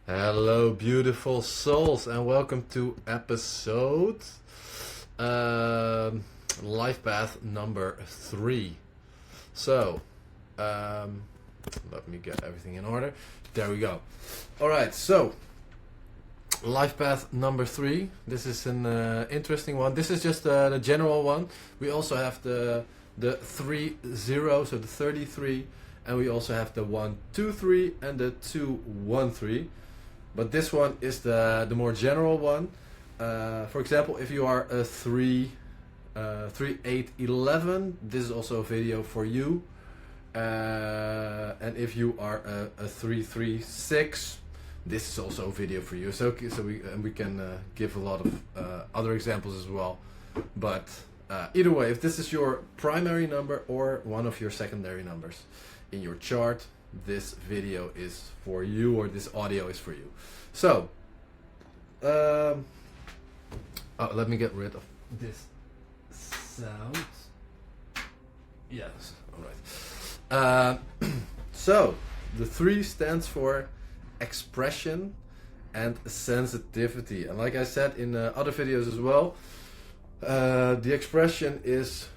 Hello, beautiful souls, and welcome to episode life path number 3. So, let me get everything in order. There we go. All right, so life path number 3. This is an interesting one. This is just the general one. We also have the 30, so the 33, and we also have the 123 and the 213. But this one is the more general one. For example, if you are a 3, 3, 8, 11, this is also a video for you. And if you are a 3, 3, 6, this is also a video for you. So we can give a lot of other examples as well. But either way, if this is your primary number or one of your secondary numbers in your chart, this video is for you, or this audio is for you. So, let me get rid of this sound. Yes, all right. So, the 3 stands for expression and sensitivity. And like I said in other videos as well, the expression is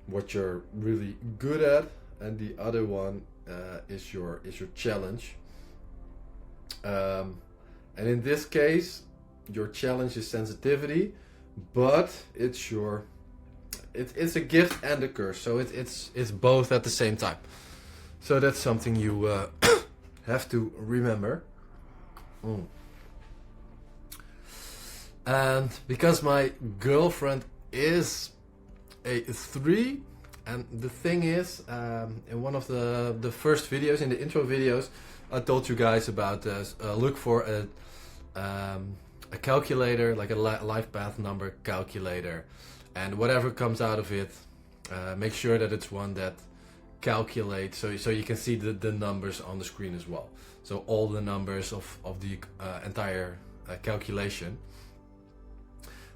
what you're really good at, and the other one is your challenge. And in this case, your challenge is sensitivity, but it's a gift and a curse. So it's both at the same time. So that's something you have to remember. And because my girlfriend is a 3, and the thing is, in one of the first videos, in the intro videos, I told you guys about this. Look for a calculator, like a life path number calculator, and whatever comes out of it, make sure that it's one that calculates, so you can see the numbers on the screen as well. So all the numbers of the entire calculation.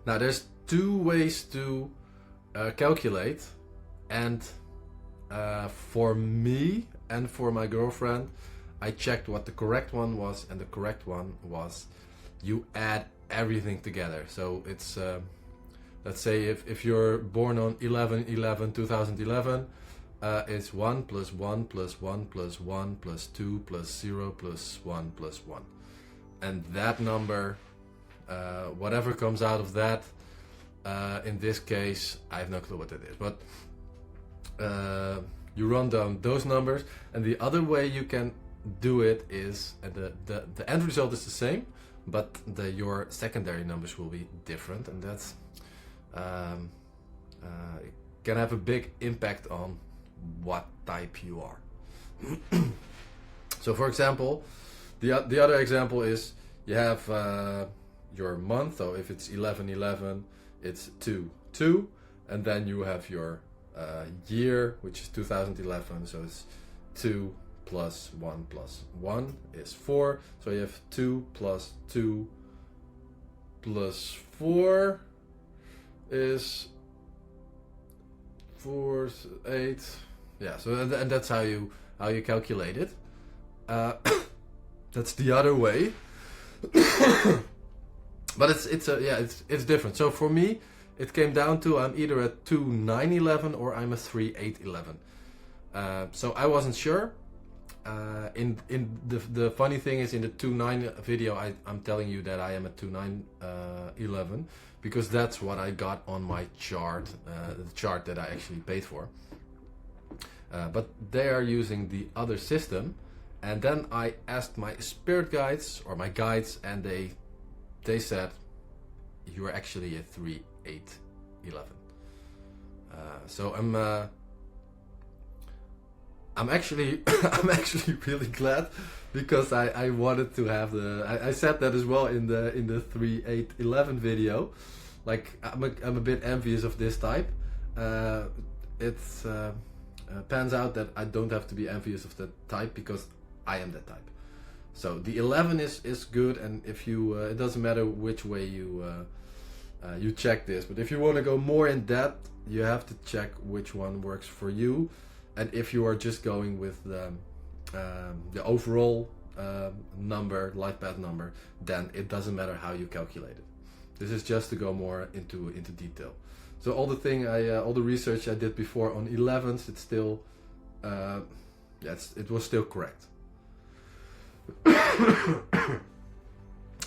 Now there's 2 ways to calculate, and for me and for my girlfriend, I checked what the correct one was, and the correct one was you add everything together. So it's let's say if you're born on 11/11/2011, it's 1 plus 1 plus 1 plus 1 plus 2 plus 0 plus 1 plus 1, and that number, whatever comes out of that, in this case I have no clue what it is, but you run down those numbers. And the other way you can do it is, the end result is the same, but your secondary numbers will be different, and that's can have a big impact on what type you are. So for example, the other example is you have your month. So if it's 11/11, it's 2/2, and then you have your year, which is 2011, so it's 2 plus 1 plus 1 is 4, so you have 2 plus 2 plus 4 is 4, 8. Yeah, so and that's how you calculate it. That's the other way. But it's different. So for me, it came down to I'm either a 2/9/11 or I'm a 3/8/11. So I wasn't sure. In the funny thing is, in the 2/9 video, I'm telling you that I am a 2/9/11 because that's what I got on my chart, the chart that I actually paid for. But they are using the other system, and then I asked my spirit guides or my guides, and they said you are actually a 3/8/11. So I'm actually I'm actually really glad, because I wanted to have I said that as well in the 3/8/11 video. Like I'm a bit envious of this type. It's pans out that I don't have to be envious of that type, because I am that type. So the 11 is good, and if you it doesn't matter which way you check this, but if you want to go more in depth, you have to check which one works for you. And if you are just going with the overall number, life path number, then it doesn't matter how you calculate it. This is just to go more into detail. So all the research I did before on 11s, it's still, it was still correct.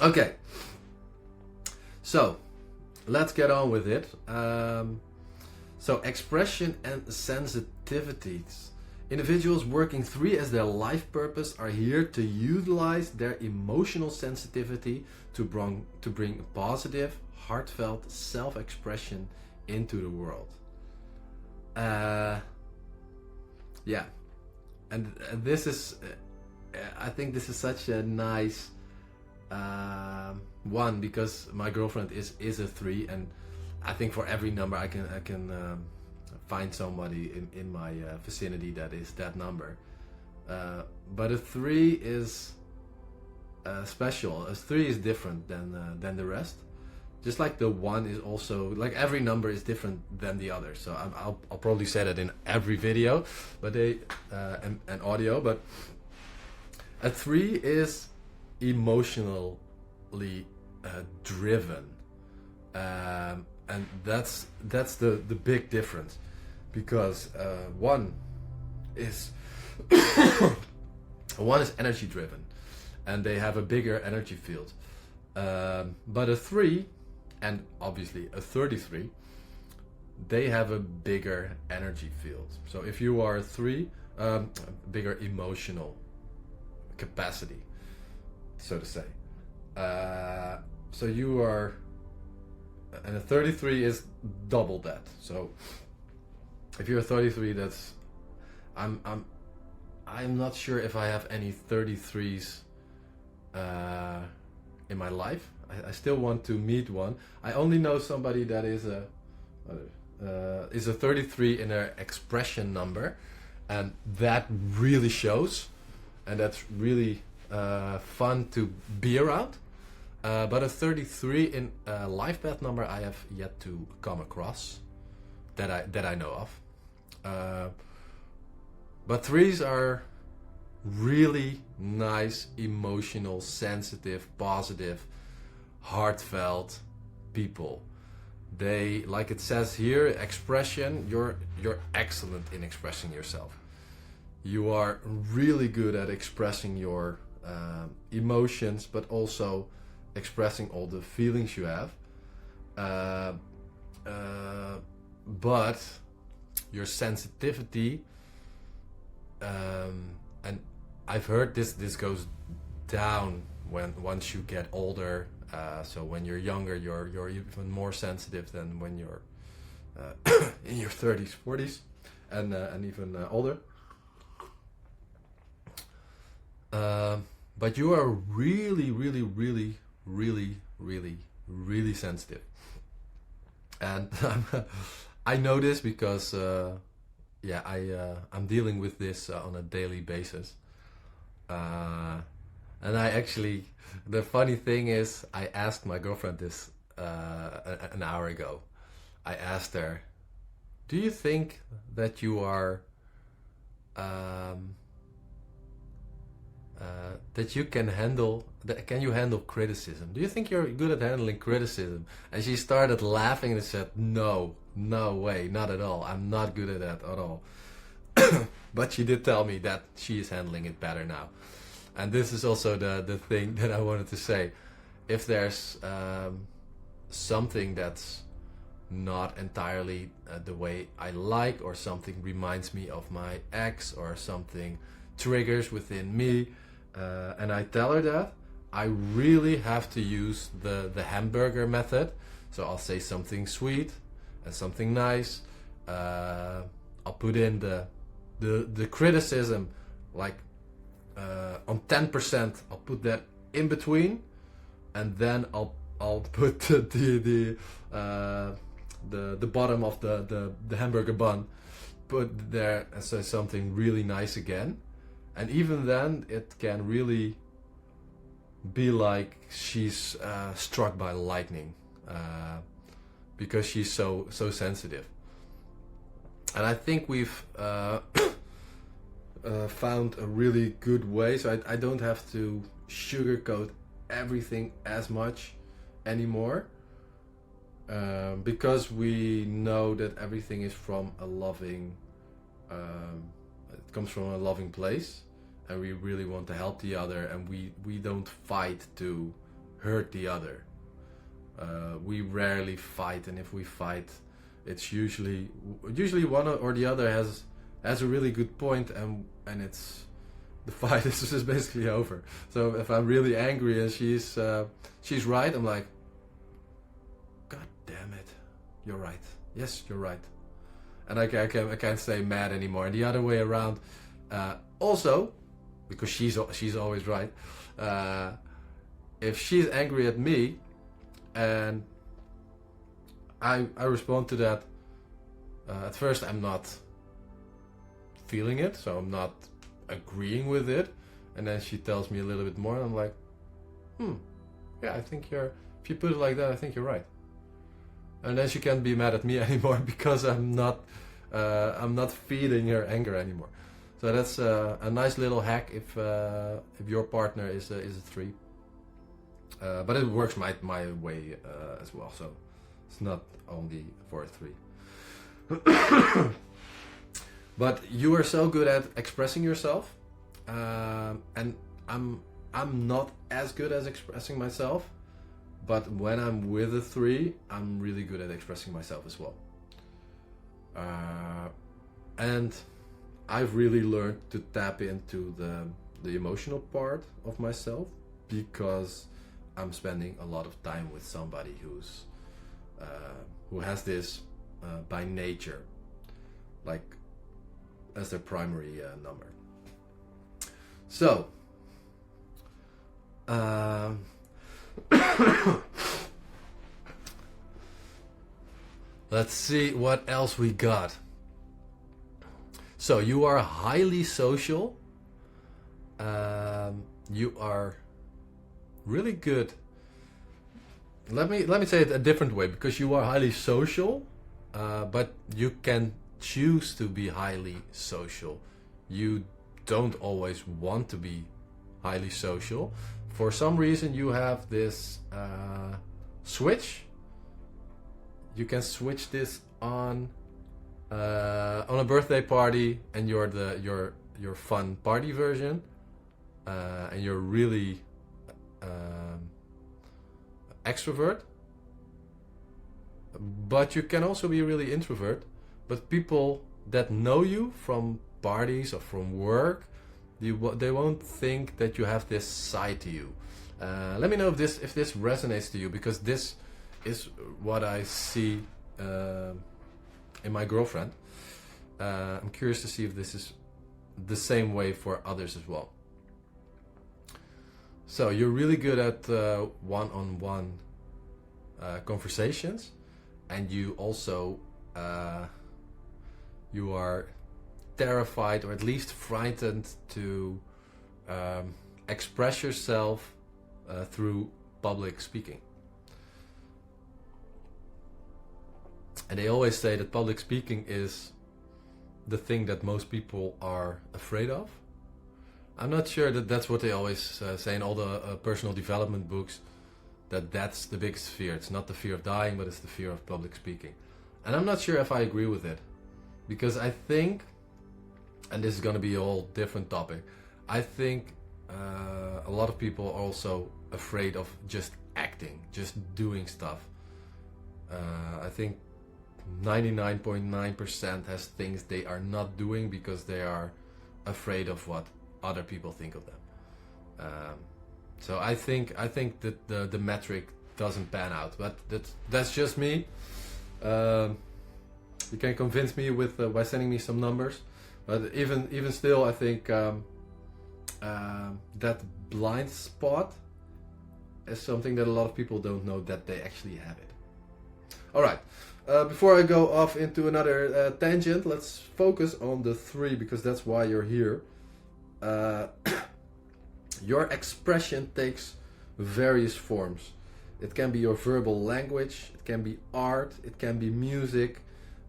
Okay, so let's get on with it. So expression and sensitivities. Individuals working 3 as their life purpose are here to utilize their emotional sensitivity to bring positive, heartfelt self-expression into the world. Yeah, and this is, I think this is such a nice one, because my girlfriend is a 3, and I think for every number I can find somebody in my vicinity that is that number. But a 3 is special. A 3 is different than the rest. Just like the 1 is also, like every number is different than the other. So I'll probably say that in every video, but and audio. But a 3 is emotionally driven, and that's the big difference, because 1 is one is energy driven, and they have a bigger energy field. But a 3, and obviously a 33, they have a bigger energy field. So if you are a 3, bigger emotional capacity, so to say. So you are, and a 33 is double that. So if you're a 33, that's, I'm not sure if I have any 33s in my life. I still want to meet one. I only know somebody that is a 33 in their expression number, and that really shows, and that's really fun to be around. But a 33 in life path number I have yet to come across that I know of. But 3s are really nice, emotional, sensitive, positive, heartfelt people. They, like it says here, expression, you're excellent in expressing yourself. You are really good at expressing your emotions, but also expressing all the feelings you have. But your sensitivity, and I've heard this goes down once you get older. So when you're younger, you're even more sensitive than when you're in your 30s, 40s, and even older. But you are really, really, really, really, really, really sensitive. And I know this because I'm dealing with this on a daily basis. And I actually, the funny thing is, I asked my girlfriend this an hour ago. I asked her, do you think that you are, that you can you handle criticism? Do you think you're good at handling criticism? And she started laughing and said, no way, not at all. I'm not good at that at all. But she did tell me that she is handling it better now. And this is also the thing that I wanted to say. If there's something that's not entirely the way I like, or something reminds me of my ex, or something triggers within me, and I tell her that, I really have to use the hamburger method. So I'll say something sweet and something nice. I'll put in the criticism, like on 10%. I'll put that in between, and then I'll put the bottom of the hamburger bun, put there, and say something really nice again. And even then, it can really be like she's struck by lightning, because she's so sensitive. And I think we've found a really good way, so I don't have to sugarcoat everything as much anymore, because we know that everything is from a loving, it comes from a loving place, and we really want to help the other, and we don't fight to hurt the other. We rarely fight, and if we fight, it's usually one or the other has a really good point, and it's the fight is just basically over. So if I'm really angry and she's right, I'm like, God damn it, you're right. Yes, you're right. And I can't stay mad anymore. And the other way around, also, because she's always right. If she's angry at me, and I respond to that, at first I'm not feeling it, so I'm not agreeing with it, and then she tells me a little bit more, and I'm like, yeah, I think if you put it like that, I think you're right. And then she can't be mad at me anymore because I'm not feeding her anger anymore. So that's a nice little hack if your partner is a 3. But it works my way as well, so it's not only for a 3. But you are so good at expressing yourself, and I'm not as good as expressing myself. But when I'm with a 3, I'm really good at expressing myself as well. And I've really learned to tap into the emotional part of myself, because I'm spending a lot of time with somebody who has this by nature, like as their primary number. So, let's see what else we got. So you are highly social. You are really good. Let me say it a different way, because you are highly social, but you can choose to be highly social. You don't always want to be highly social. For some reason, you have this switch. You can switch this on a birthday party, and you're your fun party version, and you're really extrovert. But you can also be really introvert. But people that know you from parties or from work, they won't think that you have this side to you. Let me know if this resonates to you, because this is what I see in my girlfriend. I'm curious to see if this is the same way for others as well. So you're really good at one-on-one conversations, and you also you are terrified, or at least frightened, to express yourself through public speaking. And they always say that public speaking is the thing that most people are afraid of. I'm not sure that that's what they always say in all the personal development books, that's the biggest fear. It's not the fear of dying, but it's the fear of public speaking. And I'm not sure if I agree with it, because I think, and this is going to be a whole different topic, I think a lot of people are also afraid of just acting, just doing stuff. I think 99.9% has things they are not doing because they are afraid of what other people think of them. So I think that the metric doesn't pan out, but that's just me. You can convince me with by sending me some numbers, but even still, I think that blind spot is something that a lot of people don't know that they actually have it. All right. Before I go off into another tangent, let's focus on the 3, because that's why you're here. Your expression takes various forms. It can be your verbal language, it can be art, it can be music,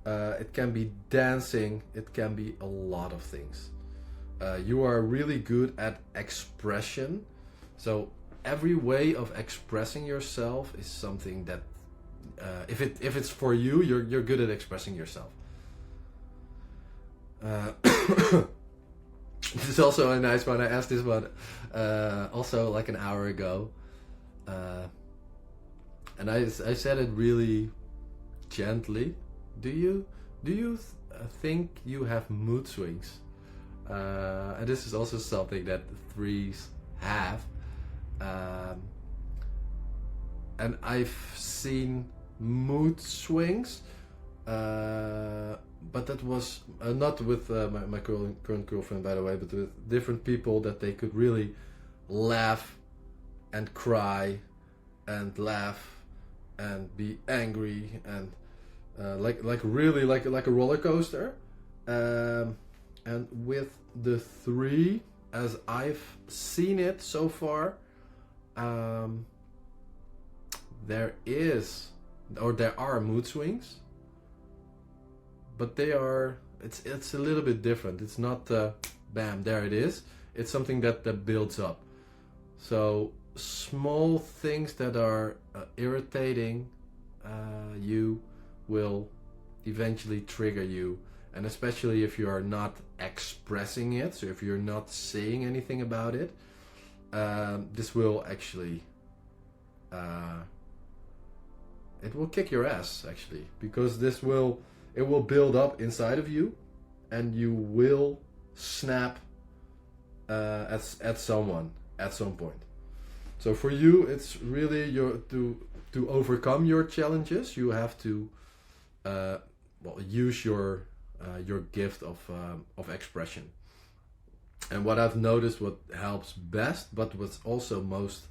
it can be dancing, it can be a lot of things. you are really good at expression. So every way of expressing yourself is something that, if it's for you, you're good at expressing yourself. This is also a nice one. I asked this one also like an hour ago, and I said it really gently. Do you think you have mood swings? And this is also something that the threes have. And I've seen mood swings, but that was not with my current girlfriend, by the way, but with different people, that they could really laugh and cry and laugh and be angry and like really like a roller coaster. And with the three, as I've seen it so far, there are mood swings, but it's a little bit different. It's not bam, there it is. It's something that builds up. So small things that are irritating you will eventually trigger you, and especially if you are not expressing it, so if you're not saying anything about it, this will actually it will kick your ass, actually, because it will build up inside of you, and you will snap at someone at some point. So for you, it's really to overcome your challenges. You have to use your gift of expression. And what I've noticed, what helps best, but what's also most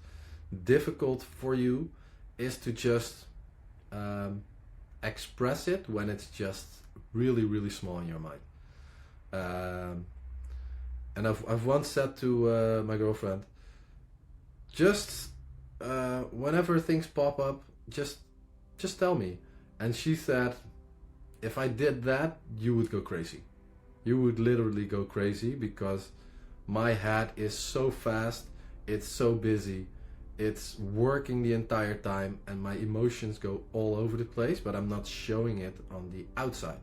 difficult for you, is to just express it when it's just really, really small in your mind. And I've once said to my girlfriend, just whenever things pop up, just tell me. And she said, if I did that, you would go crazy. You would literally go crazy, because my head is so fast, it's so busy, it's working the entire time, and my emotions go all over the place, but I'm not showing it on the outside.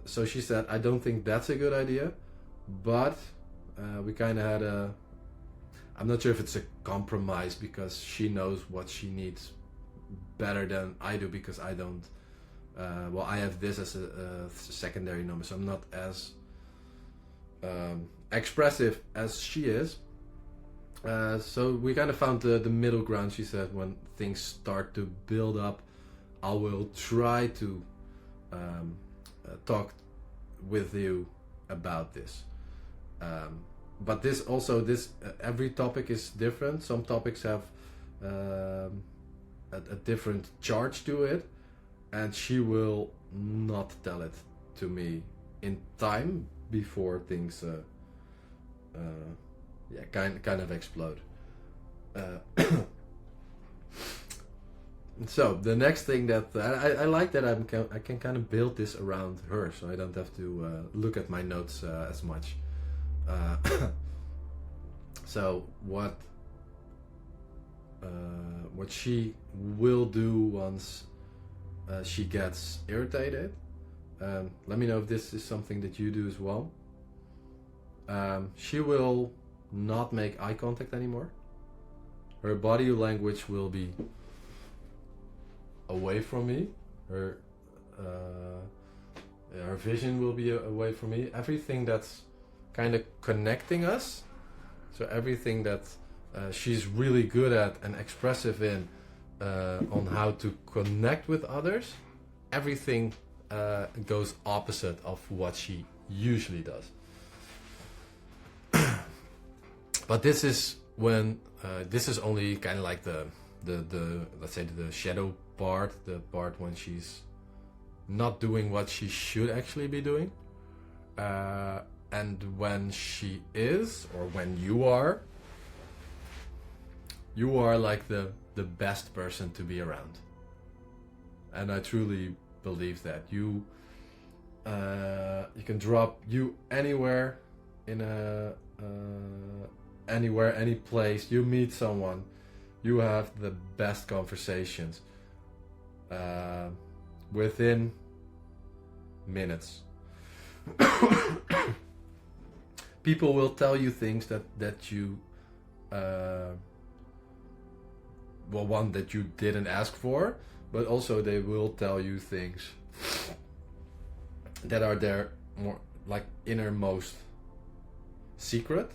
So she said, I don't think that's a good idea, but we kind of had I'm not sure if it's a compromise, because she knows what she needs better than I do, because I don't. I have this as a secondary number, so I'm not as expressive as she is. So we kind of found the middle ground. She said, when things start to build up, I will try to talk with you about this. But this every topic is different. Some topics have a different charge to it, and she will not tell it to me in time before things kind of explode. So the next thing that I like, that I can kind of build this around her, so I don't have to look at my notes as much. So what she will do once she gets irritated, let me know if this is something that you do as well. She will not make eye contact anymore. Her body language will be away from me. Her vision will be away from me. Everything that's kind of connecting us, so everything that she's really good at and expressive in, on how to connect with others, everything goes opposite of what she usually does. But this is when this is only kind of like the let's say the shadow part, the part when she's not doing what she should actually be doing, and when she is, or when you are like the best person to be around. And I truly believe that you can drop you anywhere, anywhere, any place, you meet someone, you have the best conversations within minutes. People will tell you things that you one that you didn't ask for, but also they will tell you things that are their more like innermost secret.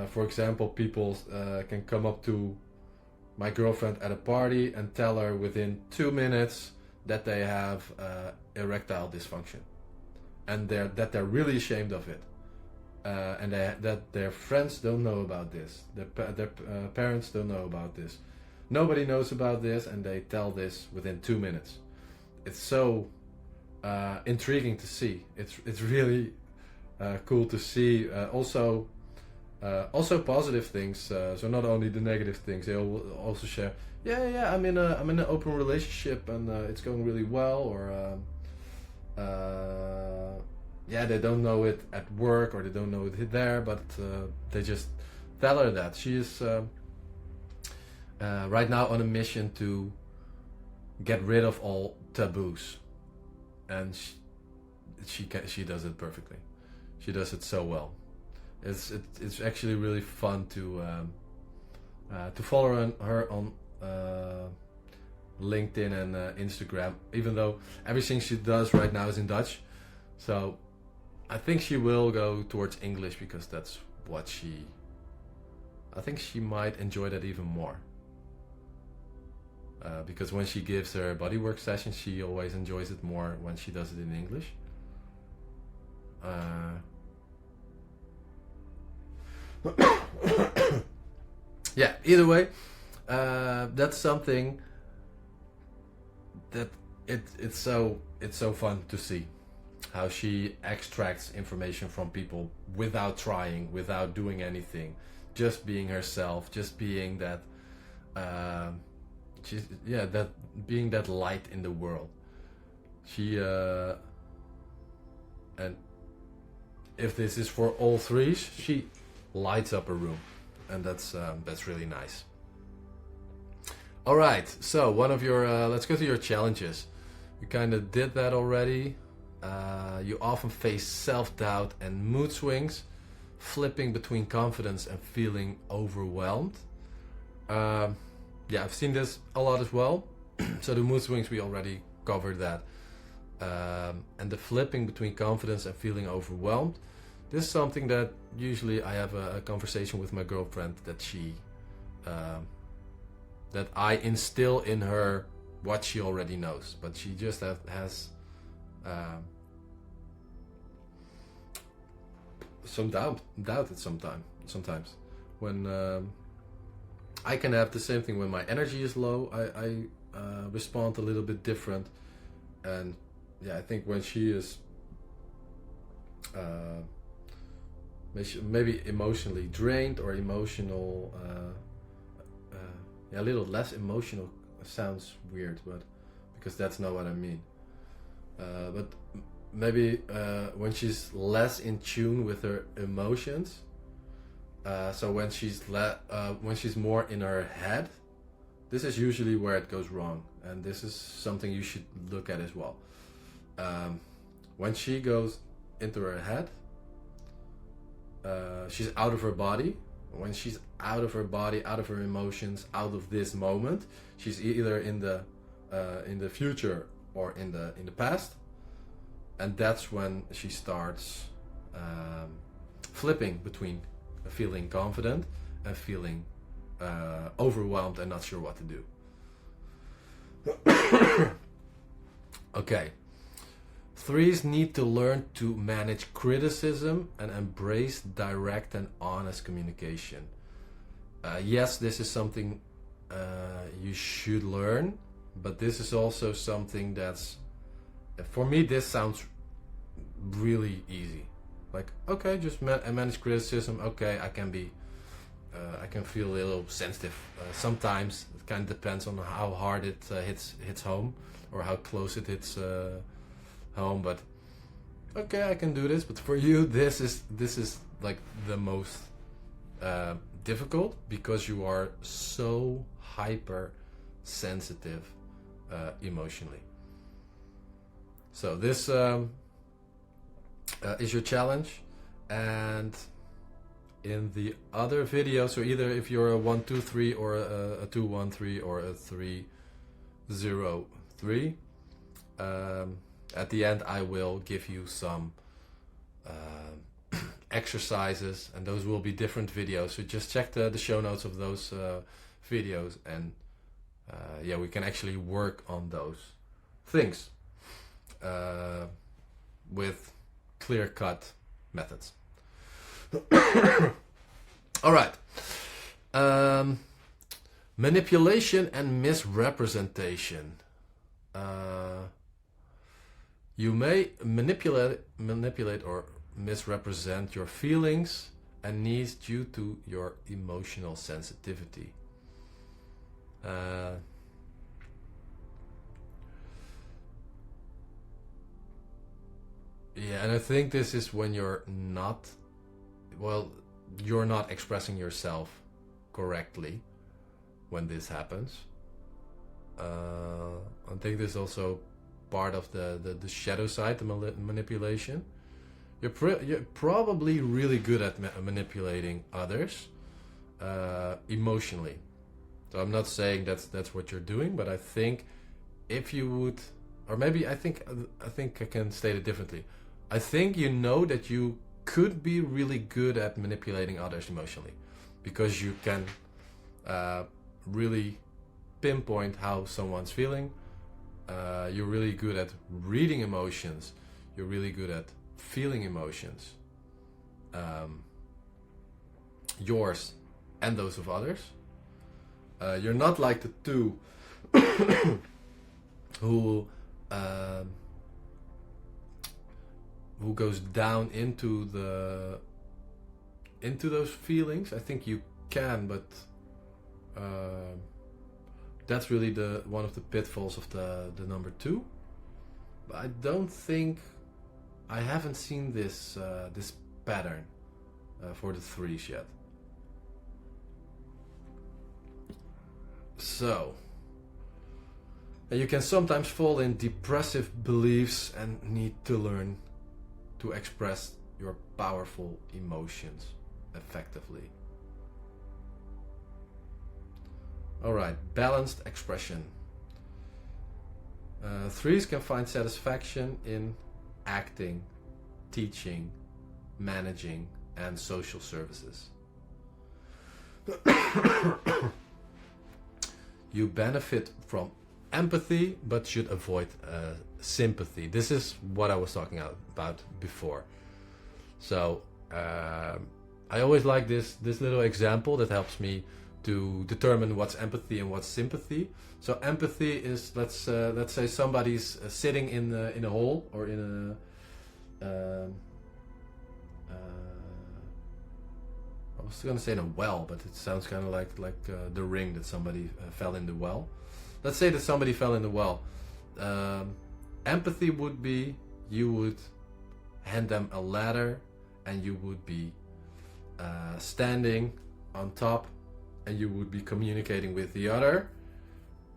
For example, people can come up to my girlfriend at a party and tell her within 2 minutes that they have erectile dysfunction, and that they're really ashamed of it, and that their friends don't know about this, their parents don't know about this, nobody knows about this, and they tell this within 2 minutes. It's so intriguing to see. It's really cool to see. Also positive things. So not only the negative things, they will also share. Yeah, I'm in an open relationship and it's going really well. Or they don't know it at work or they don't know it there, but they just tell her that she is right now on a mission to get rid of all taboos, and she does it perfectly. She does it so well. It's actually really fun to follow her on LinkedIn and Instagram, even though everything she does right now is in Dutch. So I think she will go towards English because that's what I think she might enjoy that even more. Because when she gives her bodywork session, she always enjoys it more when she does it in English. Yeah, either way, that's something that it's so fun to see how she extracts information from people without trying, without doing anything, just being herself, just being that being that light in the world. She and if this is for all threes, she lights up a room, and that's really nice. All right, so one of your let's go to your challenges. You kind of did that already. You often face self-doubt and mood swings, flipping between confidence and feeling overwhelmed. I've seen this a lot as well. So the mood swings, we already covered that. And the flipping between confidence and feeling overwhelmed. This is something that usually I have a conversation with my girlfriend that that I instill in her what she already knows, but she just has some doubt it sometimes when I can have the same thing when my energy is low. I respond a little bit different, and I think when she is maybe emotionally drained or emotional, a little less emotional sounds weird, but because that's not what I mean. But maybe when she's less in tune with her emotions, so when she's more in her head, this is usually where it goes wrong, and this is something you should look at as well. When she goes into her head, she's out of her body. When she's out of her body, out of her emotions, out of this moment, she's either in the future or in the past, and that's when she starts flipping between feeling confident and feeling overwhelmed and not sure what to do. Okay. Threes need to learn to manage criticism and embrace direct and honest communication. Yes, this is something you should learn, but this is also something that's, for me, this sounds really easy. Like, okay, just manage criticism. Okay, I can feel a little sensitive sometimes. It kind of depends on how hard it hits home or how close it hits home, but okay, I can do this, but for you, this is like the most difficult, because you are so hyper sensitive emotionally. So this is your challenge. And in the other video, so either if you're a 1-2-3 or a 2-1-3 or a 3-0-3, at the end I will give you some exercises, and those will be different videos. So just check the show notes of those videos, and yeah, we can actually work on those things with clear-cut methods. All right. Manipulation and misrepresentation. You may manipulate or misrepresent your feelings and needs due to your emotional sensitivity. Yeah, and I think this is when you're not expressing yourself correctly when this happens. I think this is also part of the shadow side, the manipulation. You're probably really good at manipulating others emotionally. So I'm not saying that's what you're doing, but I think if you would, or maybe I think I can state it differently. I think you know that you could be really good at manipulating others emotionally, because you can really pinpoint how someone's feeling. You're really good at reading emotions. You're really good at feeling emotions, yours and those of others. You're not like the two who goes down into those feelings. I think you can, but that's really one of the pitfalls of the number 2. But I don't think I haven't seen this pattern for the 3s yet. So, and you can sometimes fall in depressive beliefs and need to learn to express your powerful emotions effectively. Alright, balanced expression. 3s can find satisfaction in acting, teaching, managing, and social services. You benefit from empathy, but should avoid sympathy. This is what I was talking about before. So I always like this little example that helps me to determine what's empathy and what's sympathy. So empathy is, let's say somebody's sitting in a hole or in I was going to say in a well, but it sounds kind of like the ring that somebody fell in the well. Let's say that somebody fell in the well. Empathy would be, you would hand them a ladder, and you would be standing on top, and you would be communicating with the other,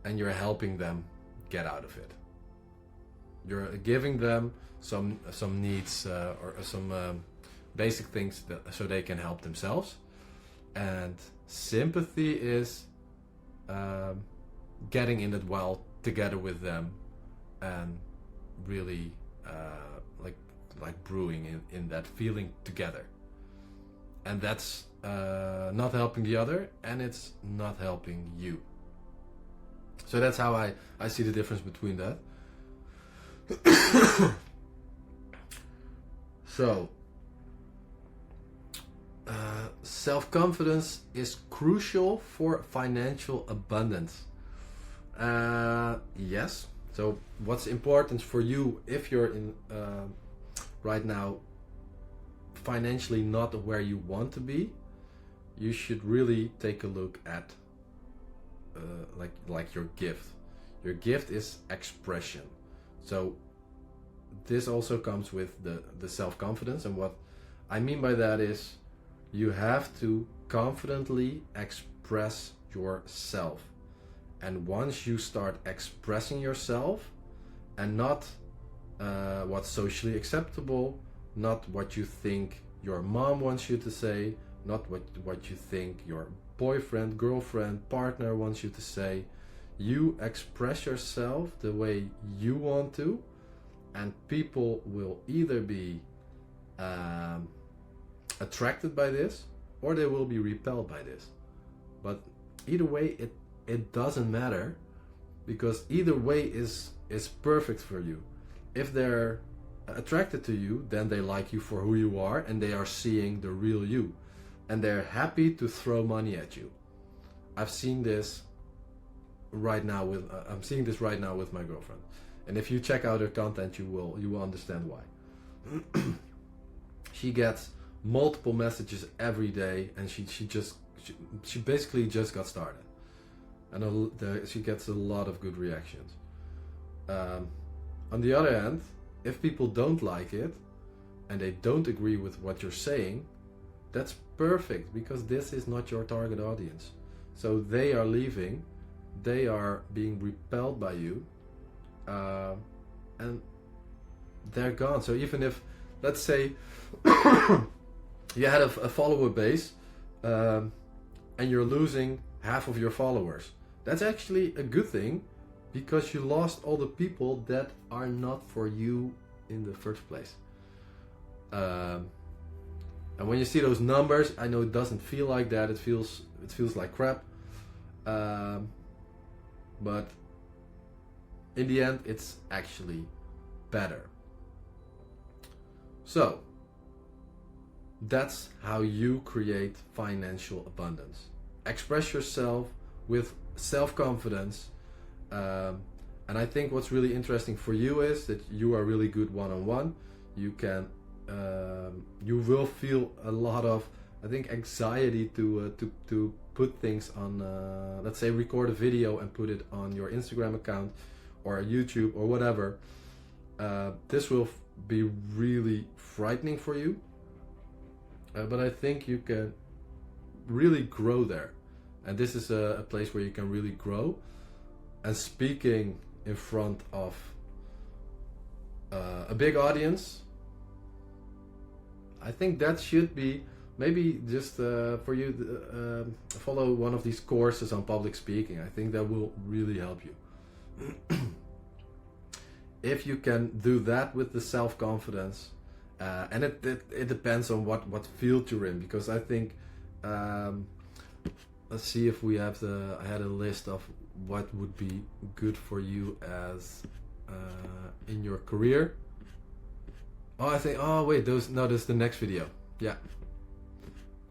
and you're helping them get out of it. You're giving them some needs or some basic things so they can help themselves. And sympathy is getting in that well together with them and really like brewing in that feeling together. And that's not helping the other, and it's not helping you. So that's how I see the difference between that. So self-confidence is crucial for financial abundance. Yes. So what's important for you if you're in right now financially not where you want to be? You should really take a look at like your gift. Your gift is expression. So this also comes with the self-confidence. And what I mean by that is you have to confidently express yourself. And once you start expressing yourself and not what's socially acceptable, not what you think your mom wants you to say, not what you think your boyfriend, girlfriend, partner wants you to say, you express yourself the way you want to, and people will either be attracted by this or they will be repelled by this. But either way, it doesn't matter, because either way is perfect for you. If they're attracted to you, then they like you for who you are and they are seeing the real you, and they're happy to throw money at you. I've seen this right now with I'm seeing this right now with my girlfriend, and if you check out her content, you will understand why. She gets multiple messages every day, and she basically just got started, and she gets a lot of good reactions. On the other hand, if people don't like it and they don't agree with what you're saying, that's perfect, because this is not your target audience. So they are leaving, they are being repelled by you, and they're gone. So even if, let's say, you had a follower base, and you're losing half of your followers, that's actually a good thing, because you lost all the people that are not for you in the first place. And when you see those numbers, I know it doesn't feel like that. It feels like crap. But in the end, it's actually better. So that's how you create financial abundance. Express yourself with self-confidence. And I think what's really interesting for you is that you are really good one-on-one. You will feel a lot of, I think, anxiety to put things on, let's say, record a video and put it on your Instagram account or YouTube or whatever. This will be really frightening for you, but I think you can really grow there, and this is a place where you can really grow. And speaking in front of a big audience, I think that should be maybe just for you follow one of these courses on public speaking. I think that will really help you. If you can do that with the self-confidence, and it depends on what field you're in, because I think let's see if we have I had a list of what would be good for you as in your career. That's the next video. Yeah.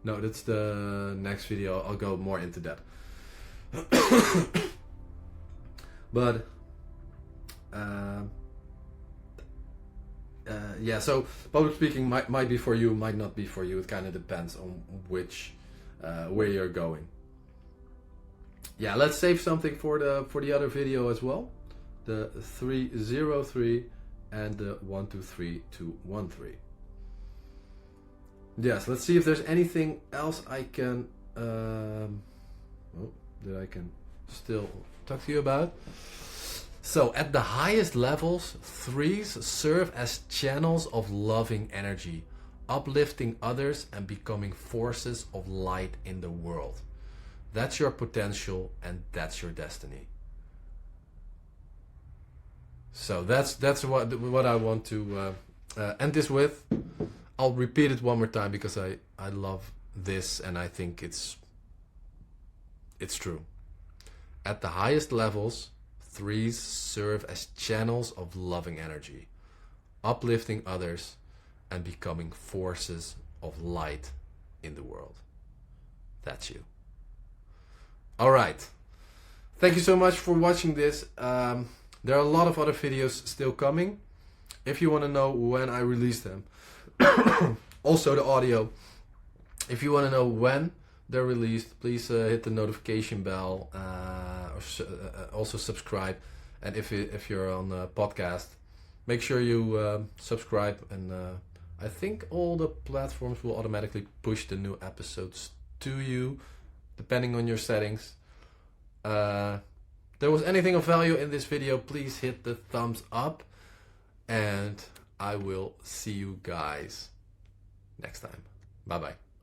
No, that's the next video. I'll go more into that. But yeah, so public speaking might be for you, might not be for you. It kind of depends on which where you're going. Yeah, let's save something for the other video as well. The 303 and the 123213. Yes, let's see if there's anything else I can that I can still talk to you about. So at the highest levels, threes serve as channels of loving energy, uplifting others and becoming forces of light in the world. That's your potential and that's your destiny. So that's what I want to end this with. I'll repeat it one more time because I love this and I think it's true. At the highest levels, threes serve as channels of loving energy, uplifting others and becoming forces of light in the world. That's you. All right. Thank you so much for watching this. There are a lot of other videos still coming. If you want to know when I release them, also the audio, if you want to know when they're released, please hit the notification bell, or also subscribe. And if you're on a podcast, make sure you subscribe, and I think all the platforms will automatically push the new episodes to you, depending on your settings. If there was anything of value in this video, please hit the thumbs up, and I will see you guys next time. Bye bye.